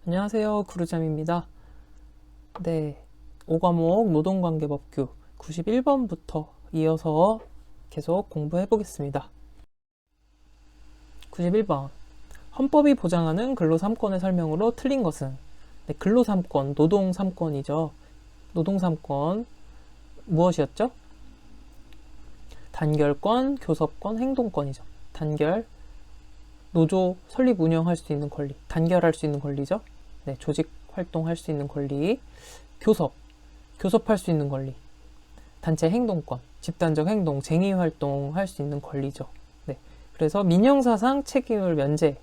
안녕하세요. 구루잠입니다. 네, 5과목 노동관계법규 91번부터 이어서 계속 공부해 보겠습니다. 91번. 헌법이 보장하는 근로 3권의 설명으로 틀린 것은? 네, 근로 3권, 노동 3권이죠. 노동 3권 무엇이었죠? 단결권, 교섭권, 행동권이죠. 단결, 노조 설립 운영할 수 있는 권리, 단결할 수 있는 권리죠. 네, 조직 활동할 수 있는 권리, 교섭할 수 있는 권리, 단체 행동권, 집단적 행동, 쟁의 활동할 수 있는 권리죠. 네, 그래서 민형사상 책임을 면제받고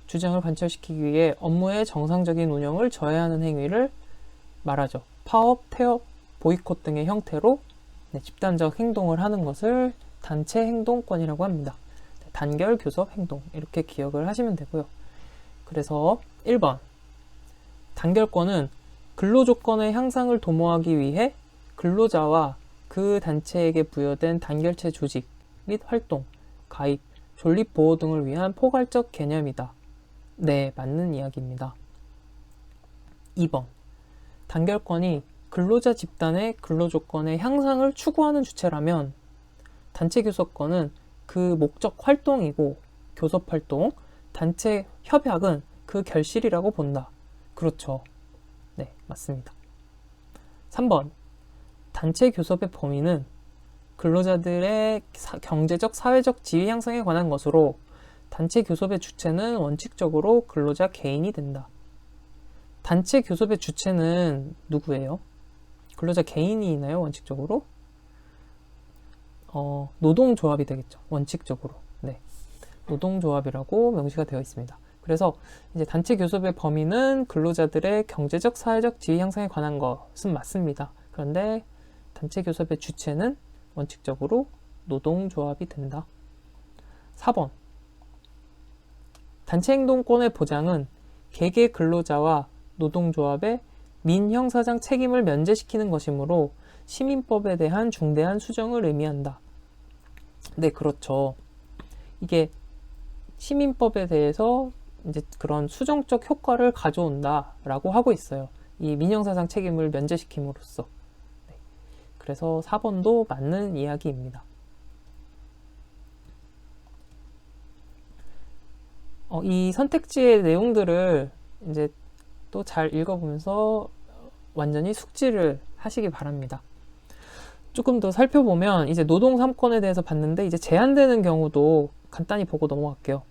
주장을 관철시키기 위해 업무의 정상적인 운영을 저해하는 행위를 말하죠. 파업, 태업, 보이콧 등의 형태로 집단적 행동을 하는 것을 단체 행동권이라고 합니다. 단결, 교섭, 행동 이렇게 기억을 하시면 되고요. 그래서 1번 단결권은 근로조건의 향상을 도모하기 위해 근로자와 그 단체에게 부여된 단결체 조직 및 활동, 가입, 존립 보호 등을 위한 포괄적 개념이다. 네, 맞는 이야기입니다. 2번 단결권이 근로자 집단의 근로조건의 향상을 추구하는 주체라면 단체 교섭권은 그 목적 활동이고 교섭 활동, 단체 협약은 그 결실이라고 본다. 그렇죠. 네, 맞습니다. 3번. 단체 교섭의 범위는 근로자들의 경제적, 사회적 지위 향상에 관한 것으로 단체 교섭의 주체는 원칙적으로 근로자 개인이 된다. 단체 교섭의 주체는 누구예요? 근로자 개인이 있나요? 원칙적으로? 노동조합이 되겠죠. 원칙적으로. 네. 노동조합이라고 명시가 되어 있습니다. 그래서 이제 단체 교섭의 범위는 근로자들의 경제적, 사회적 지위 향상에 관한 것은 맞습니다. 그런데 단체 교섭의 주체는 원칙적으로 노동조합이 된다. 4번. 단체 행동권의 보장은 개개 근로자와 노동조합의 민형사상 책임을 면제시키는 것이므로 시민법에 대한 중대한 수정을 의미한다. 네, 그렇죠. 이게 시민법에 대해서 이제 그런 수정적 효과를 가져온다라고 하고 있어요. 이 민형사상 책임을 면제시킴으로써. 네. 그래서 4번도 맞는 이야기입니다. 이 선택지의 내용들을 이제 또 잘 읽어보면서 완전히 숙지를 하시기 바랍니다. 조금 더 살펴보면 이제 노동 3권에 대해서 봤는데 이제 제한되는 경우도 간단히 보고 넘어갈게요.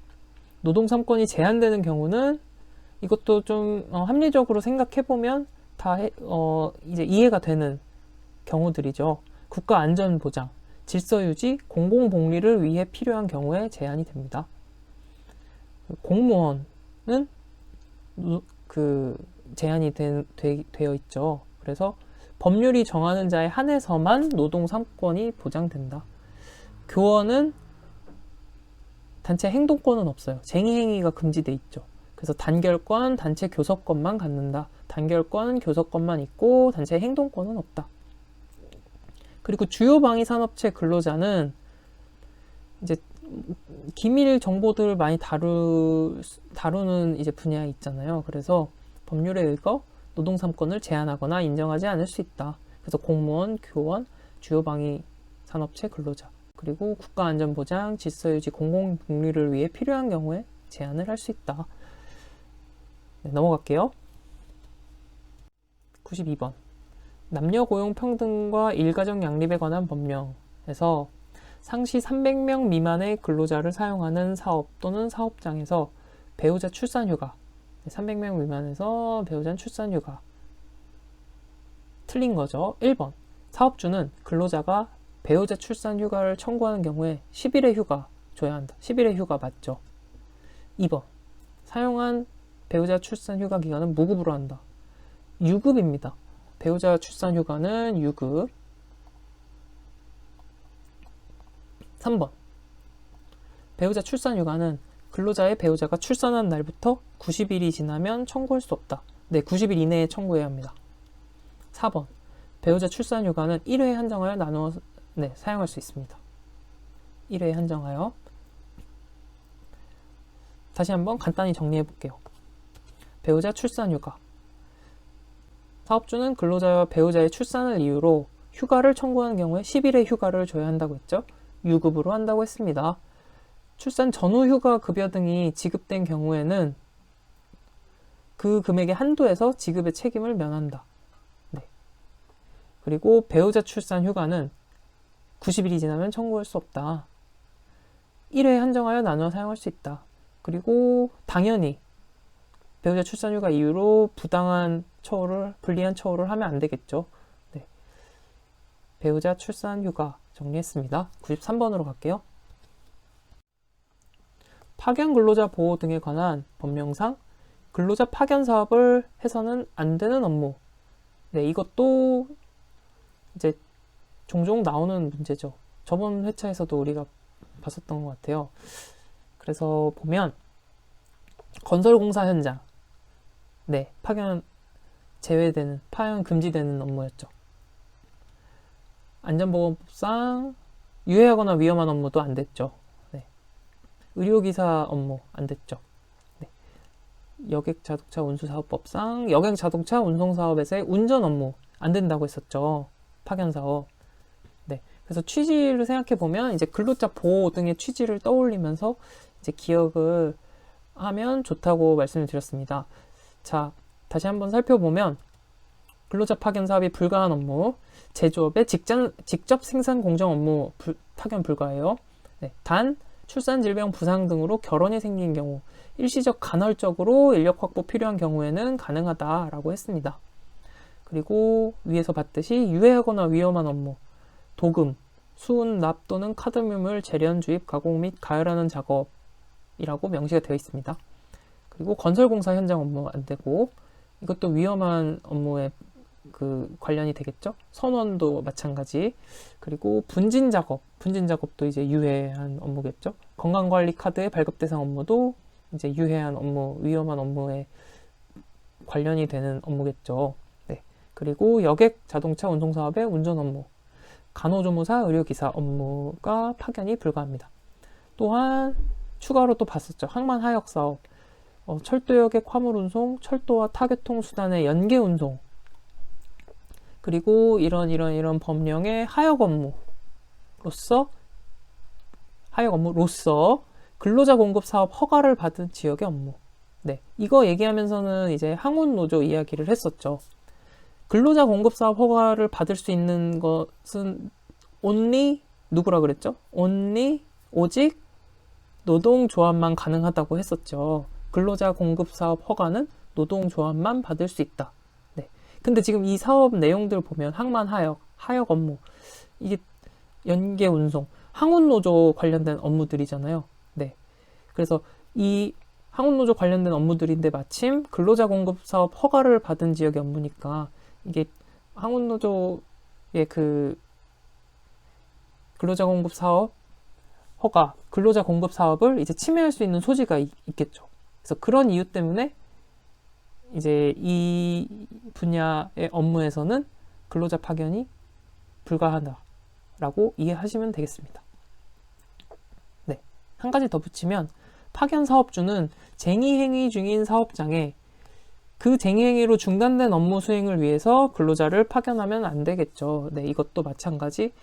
노동 3권이 제한되는 경우는 이것도 좀 합리적으로 생각해보면 다 이제 이해가 되는 경우들이죠. 국가안전보장, 질서유지, 공공복리를 위해 필요한 경우에 제한이 됩니다. 공무원은 그 제한이 되어 있죠. 그래서 법률이 정하는 자에 한해서만 노동 3권이 보장된다. 교원은 단체 행동권은 없어요. 쟁의행위가 금지돼 있죠. 그래서 단결권, 단체 교섭권만 갖는다. 단결권, 교섭권만 있고 단체 행동권은 없다. 그리고 주요 방위 산업체 근로자는 이제 기밀 정보들을 많이 다루는 이제 분야 있잖아요. 그래서 법률에 의거 노동 3권을 제한하거나 인정하지 않을 수 있다. 그래서 공무원, 교원, 주요 방위 산업체 근로자, 그리고 국가안전보장, 질서유지, 공공복리를 위해 필요한 경우에 제한을 할 수 있다. 네, 넘어갈게요. 92번. 남녀 고용 평등과 일가정 양립에 관한 법령에서 상시 300명 미만의 근로자를 사용하는 사업 또는 사업장에서 배우자 출산휴가, 300명 미만에서 배우자 출산휴가 틀린 거죠. 1번. 사업주는 근로자가 배우자 출산휴가를 청구하는 경우에 10일의 휴가 줘야 한다. 10일의 휴가 맞죠. 2번. 사용한 배우자 출산휴가 기간은 무급으로 한다. 유급입니다. 배우자 출산휴가는 유급. 3번. 배우자 출산휴가는 근로자의 배우자가 출산한 날부터 90일이 지나면 청구할 수 없다. 네, 90일 이내에 청구해야 합니다. 4번. 배우자 출산휴가는 1회에 한정하여 나누어 사용할 수 있습니다. 1회에 한정하여. 다시 한번 간단히 정리해 볼게요. 배우자 출산 휴가. 사업주는 근로자와 배우자의 출산을 이유로 휴가를 청구하는 경우에 10일의 휴가를 줘야 한다고 했죠. 유급으로 한다고 했습니다. 출산 전후 휴가 급여 등이 지급된 경우에는 그 금액의 한도에서 지급의 책임을 면한다. 네. 그리고 배우자 출산 휴가는 90일이 지나면 청구할 수 없다. 1회에 한정하여 나눠 사용할 수 있다. 그리고 당연히 배우자 출산 휴가 이후로 부당한 처우를, 불리한 처우를 하면 안 되겠죠. 네. 배우자 출산 휴가 정리했습니다. 93번으로 갈게요. 파견 근로자 보호 등에 관한 법령상 근로자 파견 사업을 해서는 안 되는 업무. 네, 이것도 이제 종종 나오는 문제죠. 저번 회차에서도 우리가 봤었던 것 같아요. 그래서 보면 건설공사 현장, 네, 파견 제외되는, 파견 금지되는 업무였죠. 안전보건법상 유해하거나 위험한 업무도 안 됐죠. 네. 의료기사 업무 안 됐죠. 네. 여객자동차 운수사업법상 여객자동차 운송사업에서의 운전 업무 안 된다고 했었죠. 파견사업. 네. 그래서 취지를 생각해 보면 이제 근로자 보호 등의 취지를 떠올리면서 이제 기억을 하면 좋다고 말씀을 드렸습니다. 자, 다시 한번 살펴보면 근로자 파견 사업이 불가한 업무, 제조업의 직접 생산 공정 업무 파견 불가해요. 네, 단 출산, 질병, 부상 등으로 결혼이 생긴 경우, 일시적 간헐적으로 인력 확보 필요한 경우에는 가능하다라고 했습니다. 그리고 위에서 봤듯이 유해하거나 위험한 업무, 도금, 수은, 납 또는 카드뮴을 재련, 주입, 가공 및 가열하는 작업이라고 명시가 되어 있습니다. 그리고 건설공사 현장 업무 안 되고, 이것도 위험한 업무에 관련이 되겠죠. 선원도 마찬가지. 그리고 분진 작업도 이제 유해한 업무겠죠. 건강관리 카드의 발급 대상 업무도 이제 유해한 업무, 위험한 업무에 관련이 되는 업무겠죠. 네. 그리고 여객 자동차 운송 사업의 운전 업무, 간호조무사, 의료기사 업무가 파견이 불가합니다. 또한 추가로 또 봤었죠. 항만 하역 사업, 철도여객 화물 운송, 철도와 타교통 수단의 연계 운송, 그리고 이런 법령의 하역 업무로서 근로자 공급 사업 허가를 받은 지역의 업무. 네, 이거 얘기하면서는 이제 항운 노조 이야기를 했었죠. 근로자 공급 사업 허가를 받을 수 있는 것은 only 누구라 그랬죠? 오직 노동조합만 가능하다고 했었죠. 근로자 공급 사업 허가는 노동조합만 받을 수 있다. 네. 근데 지금 이 사업 내용들 보면 항만 하역 업무, 이게 연계 운송, 항운노조 관련된 업무들이잖아요. 네. 그래서 이 항운노조 관련된 업무들인데 마침 근로자 공급 사업 허가를 받은 지역의 업무니까 이게 항운노조의 근로자 공급 사업 허가, 근로자 공급 사업을 이제 침해할 수 있는 소지가 있겠죠. 그래서 그런 이유 때문에 이제 이 분야의 업무에서는 근로자 파견이 불가하다라고 이해하시면 되겠습니다. 네, 한 가지 더 붙이면 파견 사업주는 쟁의행위 중인 사업장에 그 쟁의행위로 중단된 업무 수행을 위해서 근로자를 파견하면 안 되겠죠. 네, 이것도 마찬가지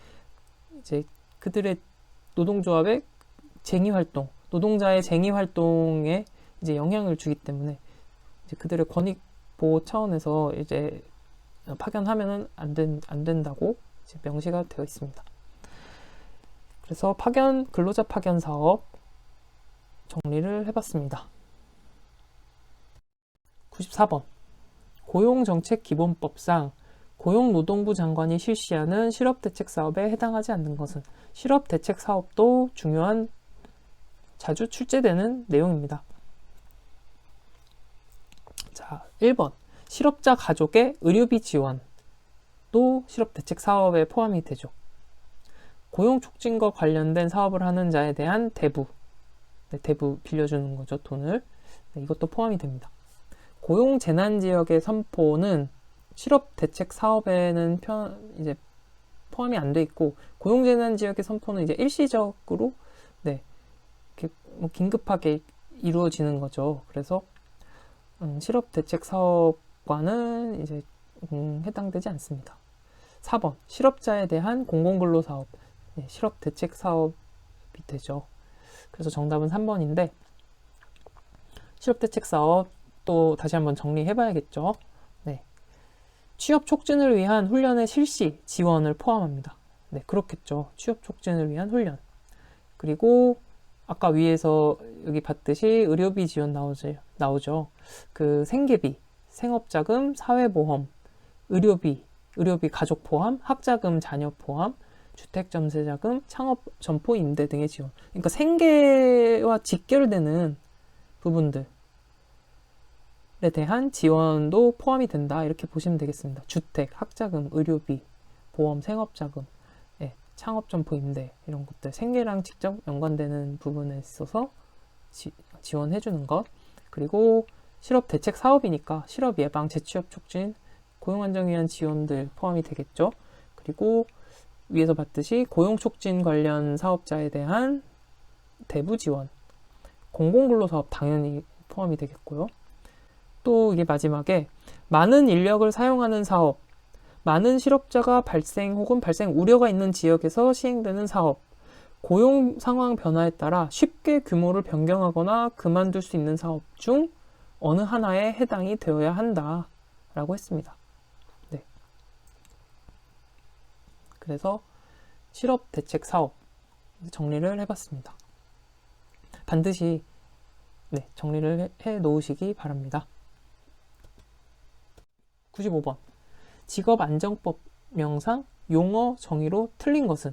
이제 그들의 노동조합의 쟁의활동, 노동자의 쟁의활동에 이제 영향을 주기 때문에 이제 그들의 권익 보호 차원에서 이제 파견하면은 안 된다고 이제 명시가 되어 있습니다. 그래서 근로자 파견 사업 정리를 해봤습니다. 94번. 고용정책기본법상 고용노동부 장관이 실시하는 실업대책 사업에 해당하지 않는 것은? 실업대책 사업도 중요한, 자주 출제되는 내용입니다. 자, 1번. 실업자 가족의 의료비 지원도 실업대책 사업에 포함이 되죠. 고용촉진과 관련된 사업을 하는 자에 대한 대부, 네, 대부 빌려주는 거죠, 돈을. 네, 이것도 포함이 됩니다. 고용재난지역의 선포는 실업대책 사업에는 이제 포함이 안 돼 있고, 고용재난지역의 선포는 이제 일시적으로, 네, 이렇게 뭐 긴급하게 이루어지는 거죠. 그래서 실업대책사업과는 이제 해당되지 않습니다. 4번 실업자에 대한 공공근로사업, 네, 실업대책사업이 되죠. 그래서 정답은 3번인데 실업대책사업 또 다시 한번 정리해봐야겠죠. 네, 취업 촉진을 위한 훈련의 실시 지원을 포함합니다. 네, 그렇겠죠. 취업 촉진을 위한 훈련. 그리고 아까 위에서 여기 봤듯이 의료비 지원 나오죠. 그 생계비, 생업자금, 사회보험, 의료비 가족 포함, 학자금 자녀 포함, 주택점세자금, 창업 점포 임대 등의 지원. 그러니까 생계와 직결되는 부분들에 대한 지원도 포함이 된다. 이렇게 보시면 되겠습니다. 주택, 학자금, 의료비, 보험, 생업자금, 창업 점포 임대 이런 것들 생계랑 직접 연관되는 부분에 있어서 지원해 주는 것. 그리고 실업 대책 사업이니까 실업 예방, 재취업 촉진, 고용 안정 위한 지원들 포함이 되겠죠. 그리고 위에서 봤듯이 고용 촉진 관련 사업자에 대한 대부 지원, 공공근로 사업 당연히 포함이 되겠고요. 또 이게 마지막에 많은 인력을 사용하는 사업, 많은 실업자가 발생 혹은 발생 우려가 있는 지역에서 시행되는 사업, 고용 상황 변화에 따라 쉽게 규모를 변경하거나 그만둘 수 있는 사업 중 어느 하나에 해당이 되어야 한다라고 했습니다. 네. 그래서 실업 대책 사업 정리를 해봤습니다. 반드시 정리를 해 놓으시기 바랍니다. 95번. 직업안정법 명상 용어 정의로 틀린 것은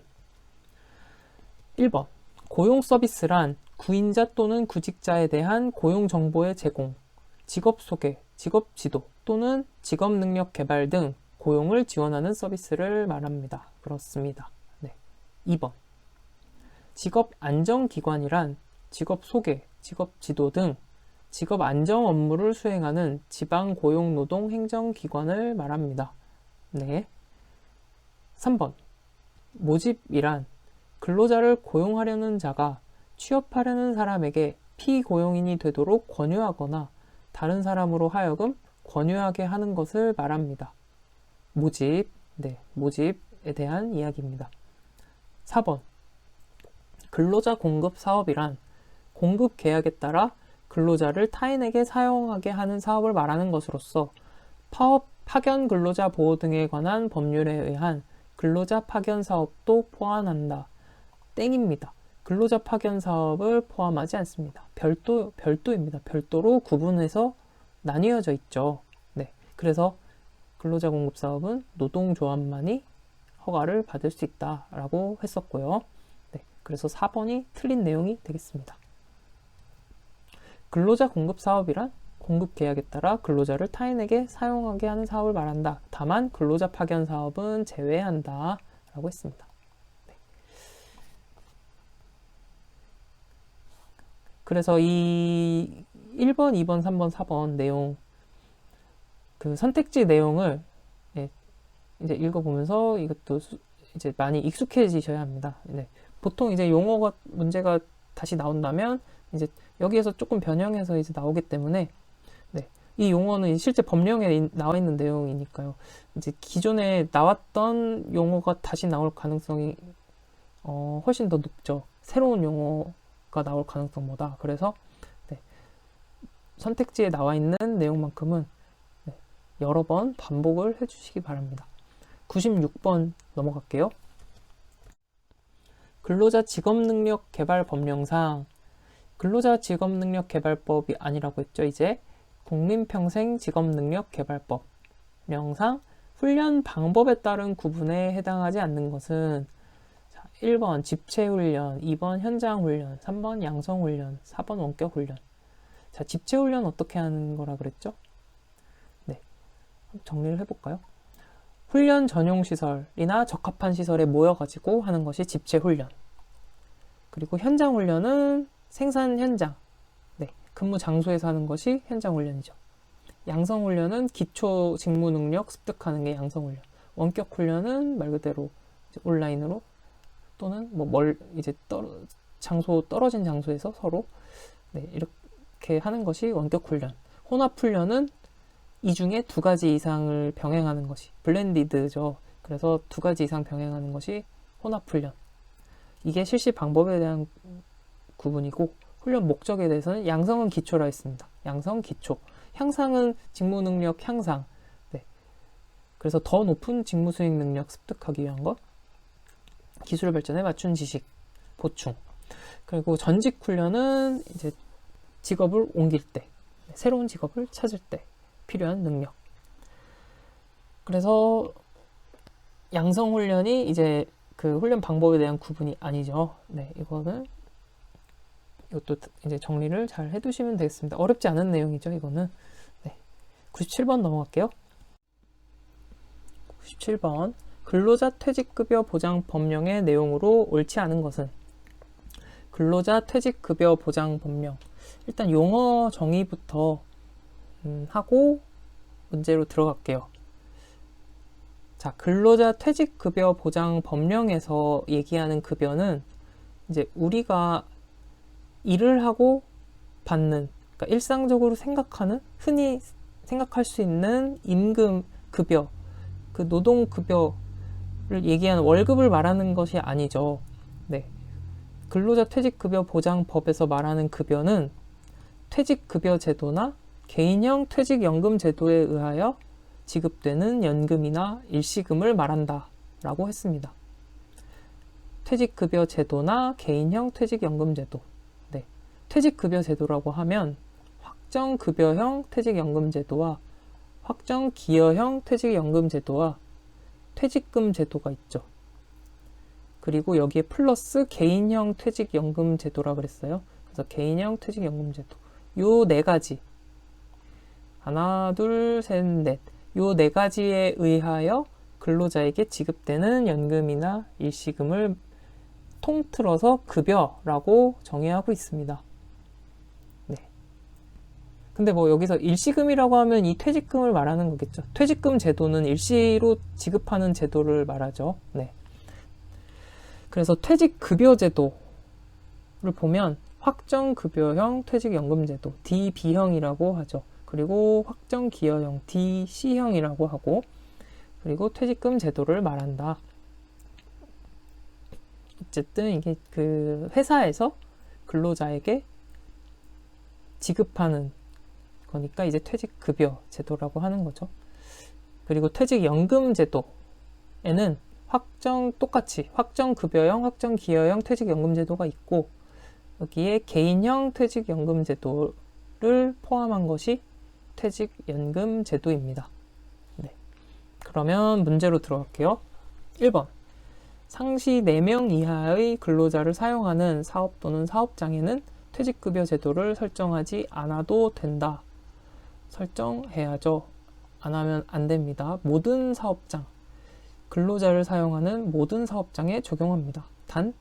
1번 고용 서비스란 구인자 또는 구직자에 대한 고용 정보의 제공, 직업 소개, 직업 지도 또는 직업 능력 개발 등 고용을 지원하는 서비스를 말합니다. 그렇습니다. 네. 2번 직업 안정기관이란 직업 소개, 직업 지도 등 직업 안정 업무를 수행하는 지방고용노동행정기관을 말합니다. 네. 3번. 모집이란 근로자를 고용하려는 자가 취업하려는 사람에게 피고용인이 되도록 권유하거나 다른 사람으로 하여금 권유하게 하는 것을 말합니다. 모집. 네. 모집에 대한 이야기입니다. 4번. 근로자 공급 사업이란 공급 계약에 따라 근로자를 타인에게 사용하게 하는 사업을 말하는 것으로서 파견 근로자 보호 등에 관한 법률에 의한 근로자 파견 사업도 포함한다. 땡입니다. 근로자 파견 사업을 포함하지 않습니다. 별도입니다. 별도로 구분해서 나뉘어져 있죠. 네. 그래서 근로자 공급 사업은 노동조합만이 허가를 받을 수 있다라고 했었고요. 네. 그래서 4번이 틀린 내용이 되겠습니다. 근로자 공급 사업이란 공급 계약에 따라 근로자를 타인에게 사용하게 하는 사업을 말한다. 다만 근로자 파견 사업은 제외한다. 라고 했습니다. 네. 그래서 이 1번, 2번, 3번, 4번 내용, 그 선택지 내용을 이제 읽어보면서 이것도 이제 많이 익숙해지셔야 합니다. 네. 보통 이제 용어가 문제가 다시 나온다면 이제 여기에서 조금 변형해서 이제 나오기 때문에 이 용어는 실제 법령에 나와 있는 내용이니까요. 이제 기존에 나왔던 용어가 다시 나올 가능성이 훨씬 더 높죠. 새로운 용어가 나올 가능성보다. 그래서 선택지에 나와 있는 내용만큼은 여러 번 반복을 해주시기 바랍니다. 96번 넘어갈게요. 근로자 직업능력 개발 법령상 근로자 직업능력 개발법이 아니라고 했죠. 이제 국민평생 직업능력개발법 명상 훈련 방법에 따른 구분에 해당하지 않는 것은 1번 집체훈련, 2번 현장훈련, 3번 양성훈련, 4번 원격훈련. 자, 집체훈련 어떻게 하는 거라 그랬죠? 네, 정리를 해볼까요? 훈련 전용 시설이나 적합한 시설에 모여가지고 하는 것이 집체훈련. 그리고 현장훈련은 생산 현장, 근무 장소에서 하는 것이 현장훈련이죠. 양성훈련은 기초 직무 능력 습득하는 게 양성훈련. 원격훈련은 말 그대로 온라인으로 또는 이제 떨어진 장소에서 서로 이렇게 이렇게 하는 것이 원격훈련. 혼합훈련은 이 중에 2가지 이상을 병행하는 것이 블렌디드죠. 그래서 2가지 이상 병행하는 것이 혼합훈련. 이게 실시 방법에 대한 구분이고, 훈련 목적에 대해서는 양성은 기초라 했습니다. 양성, 기초. 향상은 직무 능력 향상. 네. 그래서 더 높은 직무 수행 능력 습득하기 위한 것. 기술 발전에 맞춘 지식 보충. 그리고 전직 훈련은 이제 직업을 옮길 때, 새로운 직업을 찾을 때 필요한 능력. 그래서 양성 훈련이 이제 그 훈련 방법에 대한 구분이 아니죠. 네, 이것도 이제 정리를 잘 해두시면 되겠습니다. 어렵지 않은 내용이죠, 이거는. 네, 97번 넘어갈게요. 97번. 근로자 퇴직급여 보장 법령의 내용으로 옳지 않은 것은? 근로자 퇴직급여 보장 법령. 일단 용어 정의부터 하고 문제로 들어갈게요. 자, 근로자 퇴직급여 보장 법령에서 얘기하는 급여는 이제 우리가 일을 하고 받는, 그러니까 일상적으로 생각하는, 흔히 생각할 수 있는 임금 급여, 그 노동 급여를 얘기하는 월급을 말하는 것이 아니죠. 네. 근로자 퇴직급여 보장법에서 말하는 급여는 퇴직급여 제도나 개인형 퇴직연금 제도에 의하여 지급되는 연금이나 일시금을 말한다 라고 했습니다. 퇴직급여 제도나 개인형 퇴직연금 제도. 네. 퇴직급여 제도라고 하면 확정급여형 퇴직연금 제도와 확정기여형 퇴직연금 제도와 퇴직금 제도가 있죠. 그리고 여기에 플러스 개인형 퇴직연금 제도라 그랬어요. 그래서 개인형 퇴직연금 제도. 요 4가지. 하나, 둘, 셋, 넷. 요 4가지에 의하여 근로자에게 지급되는 연금이나 일시금을 통틀어서 급여라고 정의하고 있습니다. 네. 근데 뭐 여기서 일시금이라고 하면 이 퇴직금을 말하는 거겠죠. 퇴직금 제도는 일시로 지급하는 제도를 말하죠. 네. 그래서 퇴직급여 제도를 보면 확정급여형 퇴직연금제도 DB형이라고 하죠. 그리고 확정기여형 DC형이라고 하고, 그리고 퇴직금 제도를 말한다. 어쨌든 이게 그 회사에서 근로자에게 지급하는 거니까 이제 퇴직급여 제도라고 하는 거죠. 그리고 퇴직연금 제도에는 똑같이 확정급여형, 확정기여형 퇴직연금 제도가 있고, 여기에 개인형 퇴직연금 제도를 포함한 것이 퇴직연금 제도입니다. 네. 그러면 문제로 들어갈게요. 1번. 상시 4명 이하의 근로자를 사용하는 사업 또는 사업장에는 퇴직급여 제도를 설정하지 않아도 된다. 설정해야죠. 안 하면 안 됩니다. 모든 사업장, 근로자를 사용하는 모든 사업장에 적용합니다. 단,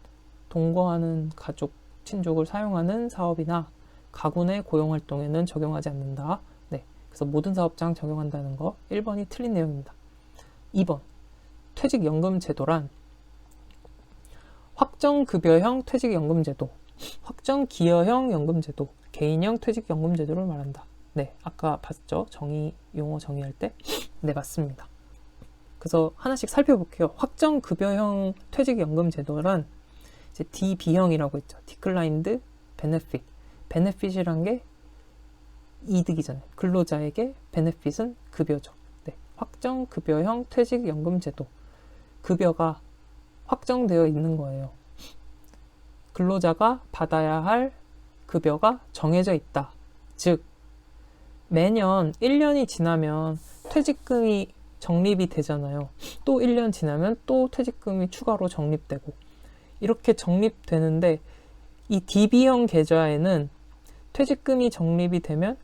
동거하는 가족, 친족을 사용하는 사업이나 가구 내 고용활동에는 적용하지 않는다. 네, 그래서 모든 사업장 적용한다는 거 1번이 틀린 내용입니다. 2번, 퇴직연금 제도란 확정급여형 퇴직연금제도, 확정기여형 연금제도, 개인형 퇴직연금제도를 말한다. 네, 아까 봤죠? 용어 정의할 때? 네, 맞습니다. 그래서 하나씩 살펴볼게요. 확정급여형 퇴직연금제도란 이제 DB형이라고 했죠. Declined Benefit. Benefit이란 게 이득이잖아요. 근로자에게 Benefit은 급여죠. 네, 확정급여형 퇴직연금제도. 급여가 확정되어 있는 거예요. 근로자가 받아야 할 급여가 정해져 있다. 즉, 매년 1년이 지나면 퇴직금이 적립이 되잖아요. 또 1년 지나면 또 퇴직금이 추가로 적립되고, 이렇게 적립되는데, 이 DB형 계좌에는 퇴직금이 적립이 되면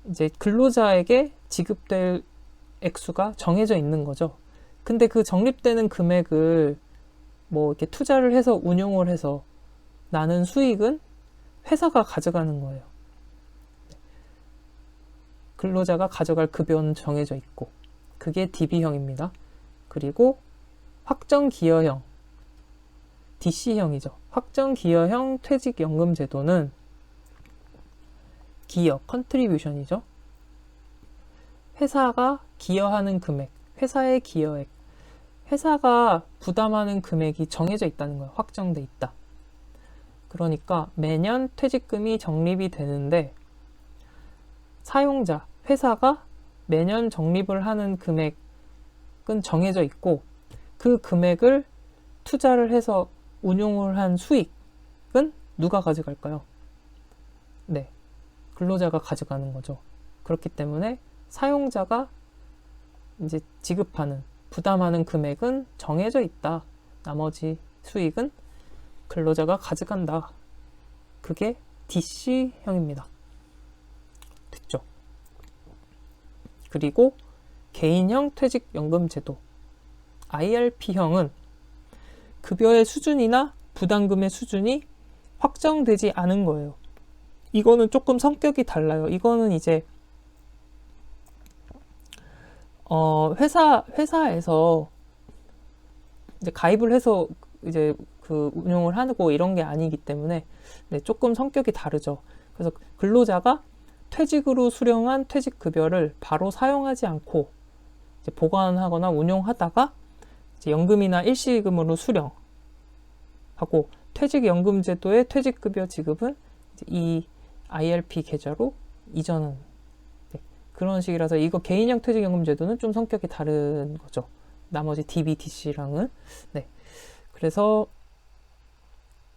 이제 근로자에게 지급될 액수가 정해져 있는 거죠. 근데 그 적립되는 금액을 뭐 이렇게 투자를 해서 운용을 해서 나는 수익은 회사가 가져가는 거예요. 근로자가 가져갈 급여는 정해져 있고, 그게 DB형입니다. 그리고 확정기여형, DC형이죠. 확정기여형 퇴직연금 제도는 기여, 컨트리뷰션이죠. 회사가 기여하는 금액, 회사의 기여액. 회사가 부담하는 금액이 정해져 있다는 거예요. 확정돼 있다. 그러니까 매년 퇴직금이 적립이 되는데 사용자, 회사가 매년 적립을 하는 금액은 정해져 있고 그 금액을 투자를 해서 운용을 한 수익은 누가 가져갈까요? 네, 근로자가 가져가는 거죠. 그렇기 때문에 사용자가 이제 지급하는, 부담하는 금액은 정해져 있다. 나머지 수익은 근로자가 가져간다. 그게 DC형입니다. 됐죠? 그리고 개인형 퇴직연금제도 IRP형은 급여의 수준이나 부담금의 수준이 확정되지 않은 거예요. 이거는 조금 성격이 달라요. 이거는 이제 회사에서 이제 가입을 해서 이제 그 운용을 하고 이런 게 아니기 때문에 네, 조금 성격이 다르죠. 그래서 근로자가 퇴직으로 수령한 퇴직급여를 바로 사용하지 않고 이제 보관하거나 운용하다가 이제 연금이나 일시금으로 수령하고 퇴직연금제도의 퇴직급여 지급은 이제 이 IRP 계좌로 이전은 그런 식이라서 이거 개인형 퇴직연금제도는 좀 성격이 다른 거죠. 나머지 DB, DC랑은. 네. 그래서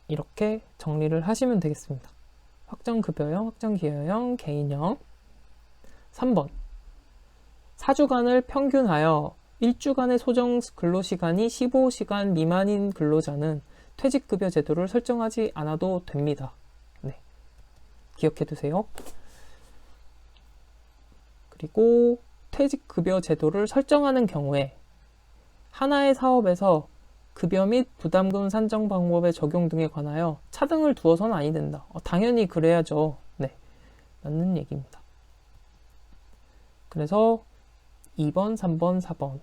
이렇게 정리를 하시면 되겠습니다. 확정급여형, 확정기여형, 개인형. 3번. 4주간을 평균하여 1주간의 소정 근로시간이 15시간 미만인 근로자는 퇴직급여 제도를 설정하지 않아도 됩니다. 네. 기억해 두세요. 그리고 퇴직급여 제도를 설정하는 경우에 하나의 사업에서 급여 및 부담금 산정 방법의 적용 등에 관하여 차등을 두어서는 아니 된다. 당연히 그래야죠. 네, 맞는 얘기입니다. 그래서 2번, 3번, 4번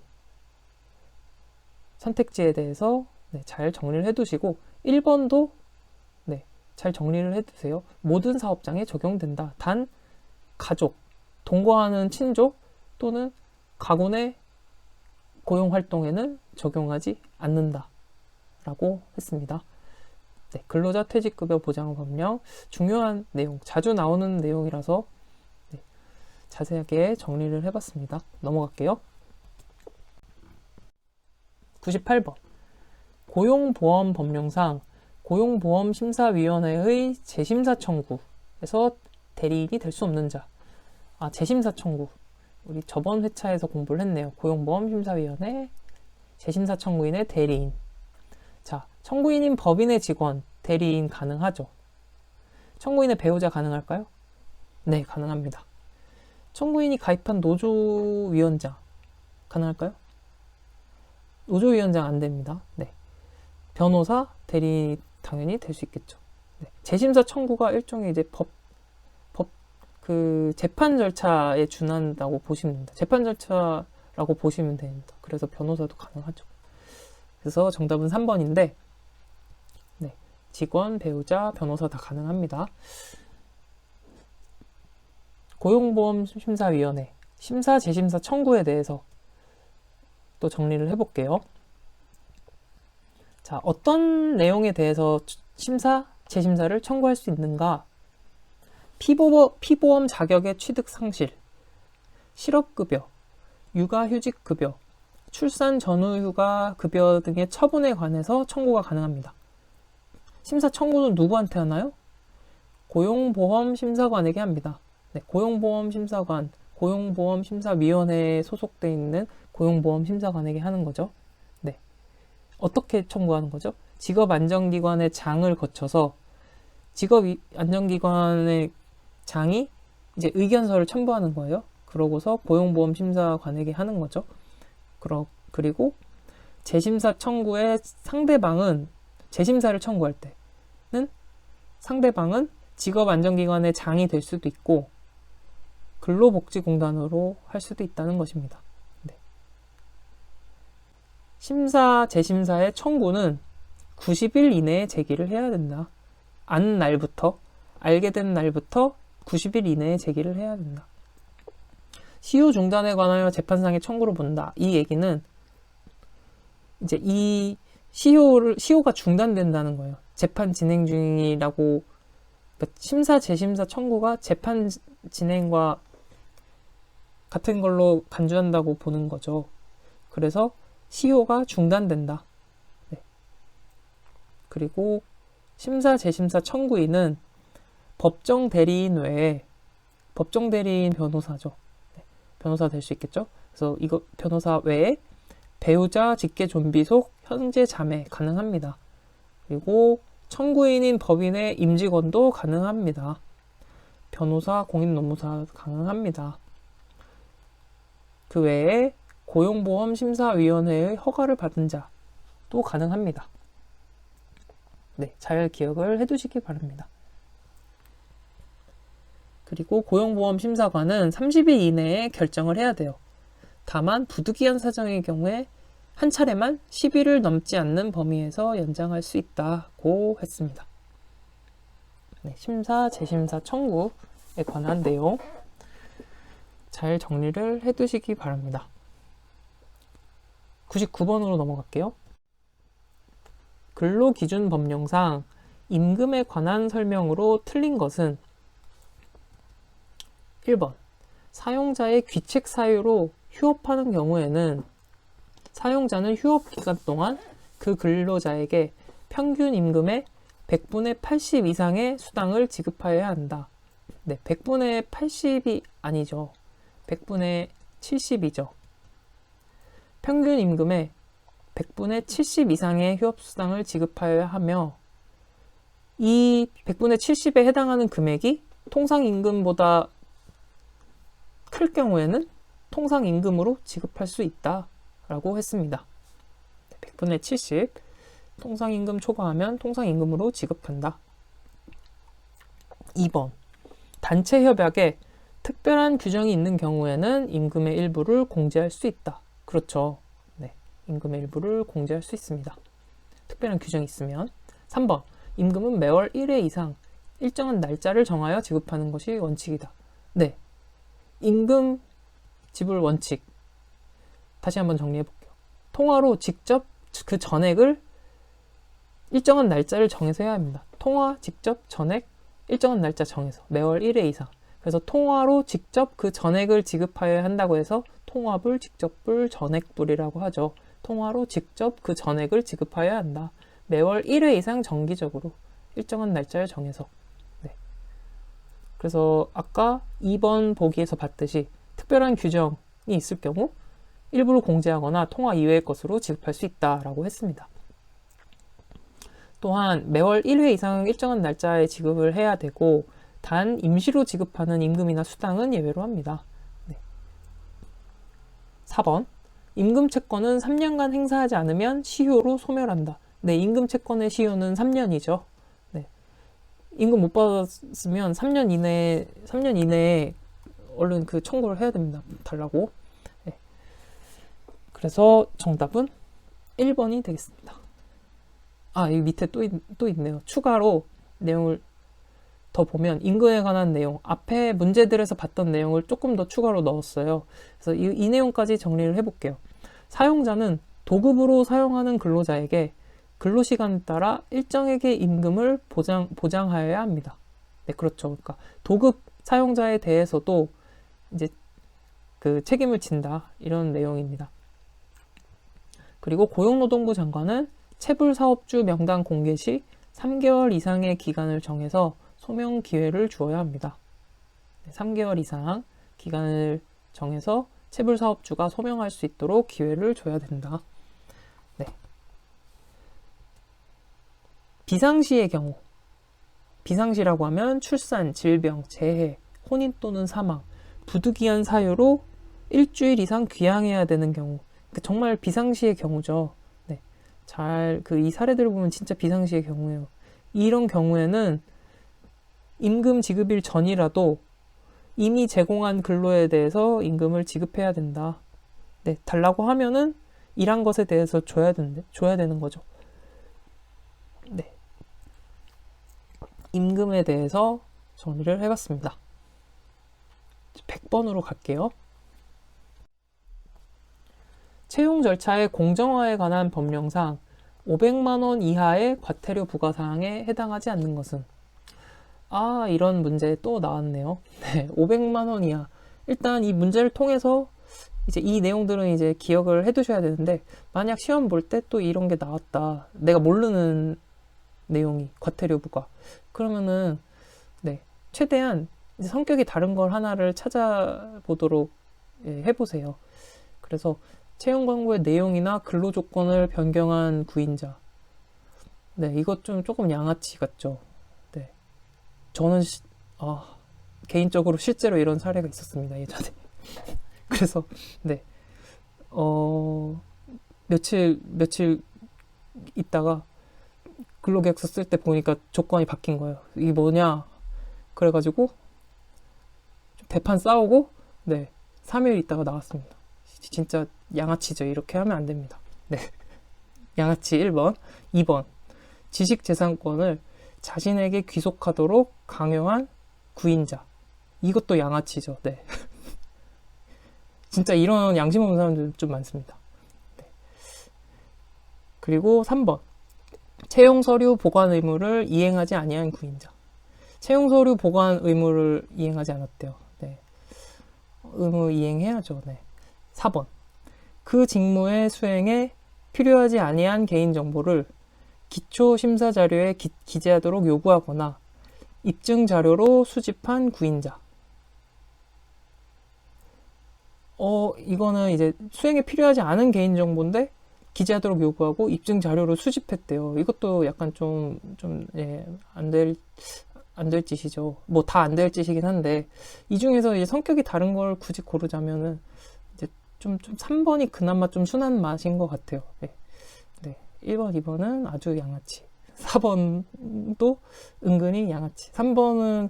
선택지에 대해서 네, 잘 정리를 해두시고 1번도 네, 잘 정리를 해두세요. 모든 사업장에 적용된다. 단 가족, 동거하는 친족 또는 가군의 고용활동에는 적용하지 않는다 라고 했습니다. 네, 근로자 퇴직급여 보장법령 중요한 내용, 자주 나오는 내용이라서 네, 자세하게 정리를 해봤습니다. 넘어갈게요. 98번 고용보험법령상 고용보험심사위원회의 재심사 청구에서 대리인이 될 수 없는 자. 재심사 청구. 우리 저번 회차에서 공부를 했네요. 고용보험심사위원회 재심사 청구인의 대리인. 자, 청구인인 법인의 직원, 대리인 가능하죠. 청구인의 배우자 가능할까요? 네, 가능합니다. 청구인이 가입한 노조위원장 가능할까요? 노조위원장 안 됩니다. 네. 변호사, 대리인 당연히 될 수 있겠죠. 네. 재심사 청구가 일종의 이제 재판 절차에 준한다고 보시면 됩니다. 재판 절차라고 보시면 됩니다. 그래서 변호사도 가능하죠. 그래서 정답은 3번인데, 네. 직원, 배우자, 변호사 다 가능합니다. 고용보험심사위원회, 심사, 재심사 청구에 대해서 또 정리를 해볼게요. 자, 어떤 내용에 대해서 심사, 재심사를 청구할 수 있는가? 피보험 자격의 취득 상실, 실업급여, 육아휴직급여, 출산 전후휴가 급여 등의 처분에 관해서 청구가 가능합니다. 심사 청구는 누구한테 하나요? 고용보험심사관에게 합니다. 네, 고용보험심사관, 고용보험심사위원회에 소속되어 있는 고용보험심사관에게 하는 거죠. 네. 어떻게 청구하는 거죠? 직업안정기관의 장을 거쳐서 직업안정기관의 장이 이제 의견서를 첨부하는 거예요. 그러고서 고용보험심사관에게 하는 거죠. 그리고 재심사 청구의 상대방은 재심사를 청구할 때는 상대방은 직업안정기관의 장이 될 수도 있고 근로복지공단으로 할 수도 있다는 것입니다. 네. 심사, 재심사의 청구는 90일 이내에 제기를 해야 된다. 알게 된 날부터 90일 이내에 제기를 해야 된다. 시효 중단에 관하여 재판상의 청구를 본다. 이 얘기는 이제 이 시효가 중단된다는 거예요. 재판 진행 중이라고, 그러니까 심사 재심사 청구가 재판 진행과 같은 걸로 간주한다고 보는 거죠. 그래서 시효가 중단된다. 네. 그리고 심사 재심사 청구인은 법정 대리인 외에, 법정 대리인 변호사죠. 네. 변호사 될 수 있겠죠. 그래서 이거 변호사 외에 배우자, 직계 존비 속 현재 자매 가능합니다. 그리고 청구인인 법인의 임직원도 가능합니다. 변호사, 공인노무사 가능합니다. 그 외에 고용보험심사위원회의 허가를 받은 자도 가능합니다. 네, 잘 기억을 해두시기 바랍니다. 그리고 고용보험심사관은 30일 이내에 결정을 해야 돼요. 다만 부득이한 사정의 경우에 한 차례만 10일을 넘지 않는 범위에서 연장할 수 있다고 했습니다. 네, 심사, 재심사 청구에 관한 내용 잘 정리를 해두시기 바랍니다. 99번으로 넘어갈게요. 근로기준법령상 임금에 관한 설명으로 틀린 것은 1번, 사용자의 귀책 사유로 휴업하는 경우에는 사용자는 휴업 기간 동안 그 근로자에게 평균 임금의 100분의 80 이상의 수당을 지급하여야 한다. 네, 100분의 80이 아니죠. 100분의 70이죠. 평균 임금의 100분의 70 이상의 휴업수당을 지급하여야 하며 이 100분의 70에 해당하는 금액이 통상임금보다 클 경우에는 통상임금으로 지급할 수 있다라고 했습니다. 100분의 70, 통상임금 초과하면 통상임금으로 지급한다. 2번, 단체협약에 특별한 규정이 있는 경우에는 임금의 일부를 공제할 수 있다. 그렇죠. 네, 임금의 일부를 공제할 수 있습니다. 특별한 규정이 있으면. 3번, 임금은 매월 1회 이상 일정한 날짜를 정하여 지급하는 것이 원칙이다. 네, 임금 지불 원칙 다시 한번 정리해 볼게요. 통화로 직접 그 전액을 일정한 날짜를 정해서 해야 합니다. 통화 직접 전액 일정한 날짜 정해서 매월 1회 이상. 그래서 통화로 직접 그 전액을 지급하여야 한다고 해서 통화불, 직접불, 전액불이라고 하죠. 통화로 직접 그 전액을 지급하여야 한다. 매월 1회 이상 정기적으로 일정한 날짜를 정해서. 네. 그래서 아까 2번 보기에서 봤듯이 특별한 규정이 있을 경우 일부를 공제하거나 통화 이외의 것으로 지급할 수 있다라고 했습니다. 또한 매월 1회 이상 일정한 날짜에 지급을 해야 되고 단 임시로 지급하는 임금이나 수당은 예외로 합니다. 네. 4번, 임금채권은 3년간 행사하지 않으면 시효로 소멸한다. 네, 임금채권의 시효는 3년이죠. 네. 임금 못 받았으면 3년 이내에 얼른 그 청구를 해야 됩니다. 달라고. 네. 그래서 정답은 1번이 되겠습니다. 아, 여기 밑에 또 있네요. 추가로 내용을 더 보면 임금에 관한 내용, 앞에 문제들에서 봤던 내용을 조금 더 추가로 넣었어요. 그래서 이 내용까지 정리를 해볼게요. 사용자는 도급으로 사용하는 근로자에게 근로시간에 따라 일정액의 임금을 보장하여야 합니다. 네, 그렇죠. 그러니까 도급 사용자에 대해서도 이제 그 책임을 진다. 이런 내용입니다. 그리고 고용노동부 장관은 체불사업주 명단 공개 시 3개월 이상의 기간을 정해서 소명 기회를 주어야 합니다. 3개월 이상 기간을 정해서 체불사업주가 소명할 수 있도록 기회를 줘야 된다. 네. 비상시의 경우, 비상시라고 하면 출산, 질병, 재해, 혼인 또는 사망, 부득이한 사유로 일주일 이상 귀향해야 되는 경우, 정말 비상시의 경우죠. 네. 이 사례들을 보면 진짜 비상시의 경우예요. 이런 경우에는 임금 지급일 전이라도 이미 제공한 근로에 대해서 임금을 지급해야 된다. 네, 달라고 하면은 일한 것에 대해서 줘야 되는 거죠. 네. 임금에 대해서 정리를 해봤습니다. 100번으로 갈게요. 채용 절차의 공정화에 관한 법령상 500만 원 이하의 과태료 부과 사항에 해당하지 않는 것은? 이런 문제 또 나왔네요. 네, 500만 원 이하. 일단 이 문제를 통해서 이제 이 내용들은 이제 기억을 해두셔야 되는데, 만약 시험 볼 때 또 이런 게 나왔다. 내가 모르는 내용이 과태료 부과. 그러면은 네, 최대한 이제 성격이 다른 걸 하나를 찾아보도록 해보세요. 그래서 채용 광고의 내용이나 근로 조건을 변경한 구인자. 네, 이것 좀 조금 양아치 같죠. 네, 저는 개인적으로 실제로 이런 사례가 있었습니다, 예전에. 그래서 네, 며칠 있다가 근로계약서 쓸 때 보니까 조건이 바뀐 거예요. 이게 뭐냐? 그래가지고 대판 싸우고 네, 3일 있다가 나왔습니다. 진짜 양아치죠. 이렇게 하면 안 됩니다. 네, 양아치 1번. 2번. 지식재산권을 자신에게 귀속하도록 강요한 구인자. 이것도 양아치죠. 네. 진짜 이런 양심 없는 사람들 좀 많습니다. 네. 그리고 3번. 채용서류 보관 의무를 이행하지 아니한 구인자. 채용서류 보관 의무를 이행하지 않았대요. 네. 의무 이행해야죠. 네. 4번. 그 직무의 수행에 필요하지 아니한 개인정보를 기초심사 자료에 기재하도록 요구하거나 입증 자료로 수집한 구인자. 이거는 이제 수행에 필요하지 않은 개인정보인데 기재하도록 요구하고 입증 자료로 수집했대요. 이것도 약간 안 될 짓이죠. 뭐 다 안 될 짓이긴 한데, 이 중에서 이제 성격이 다른 걸 굳이 고르자면은 이제 좀 3번이 그나마 좀 순한 맛인 것 같아요. 네. 1번, 2번은 아주 양아치. 4번도 은근히 양아치. 3번은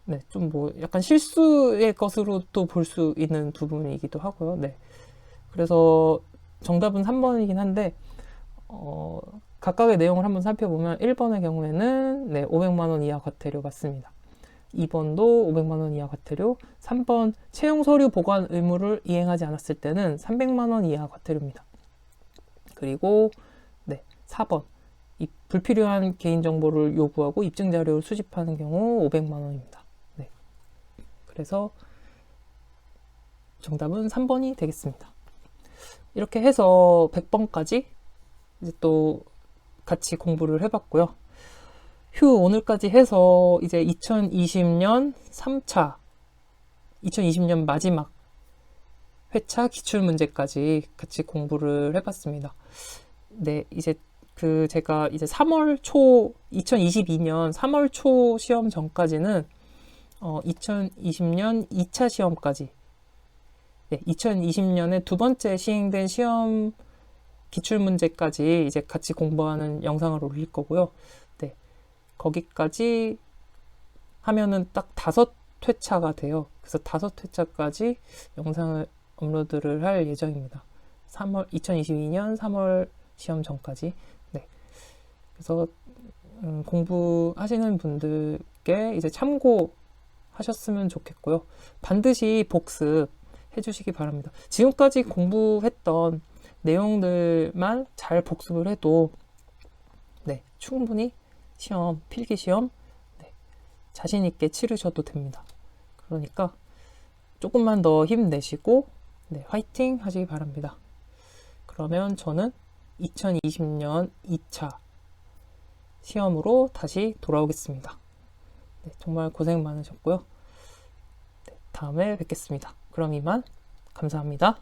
네, 좀 뭐 약간 실수의 것으로 또 볼 수 있는 부분이기도 하고요. 네. 그래서 정답은 3번이긴 한데, 각각의 내용을 한번 살펴보면 1번의 경우에는 네, 500만 원 이하 과태료 맞습니다. 2번도 500만 원 이하 과태료, 3번 채용 서류 보관 의무를 이행하지 않았을 때는 300만 원 이하 과태료입니다. 그리고 네, 4번 이 불필요한 개인정보를 요구하고 입증 자료를 수집하는 경우 500만 원입니다. 네. 그래서 정답은 3번이 되겠습니다. 이렇게 해서 100번까지 이제 또 같이 공부를 해봤고요. 오늘까지 해서 이제 2020년 3차, 2020년 마지막 회차 기출문제까지 같이 공부를 해봤습니다. 네, 이제 제가 이제 2022년 3월 초 시험 전까지는 2020년 2차 시험까지, 네, 2020년에 두 번째 시행된 시험 기출문제까지 이제 같이 공부하는 영상을 올릴 거고요. 네, 거기까지 하면은 딱 5회차가 돼요. 그래서 5회차까지 영상을 업로드를 할 예정입니다. 2022년 3월 시험 전까지. 네. 그래서 공부하시는 분들께 이제 참고하셨으면 좋겠고요. 반드시 복습해 주시기 바랍니다. 지금까지 공부했던 내용들만 잘 복습을 해도 네, 충분히 필기시험 네, 자신 있게 치르셔도 됩니다. 그러니까 조금만 더 힘내시고 네, 화이팅 하시기 바랍니다. 그러면 저는 2020년 2차 시험으로 다시 돌아오겠습니다. 네, 정말 고생 많으셨고요. 네, 다음에 뵙겠습니다. 그럼 이만 감사합니다.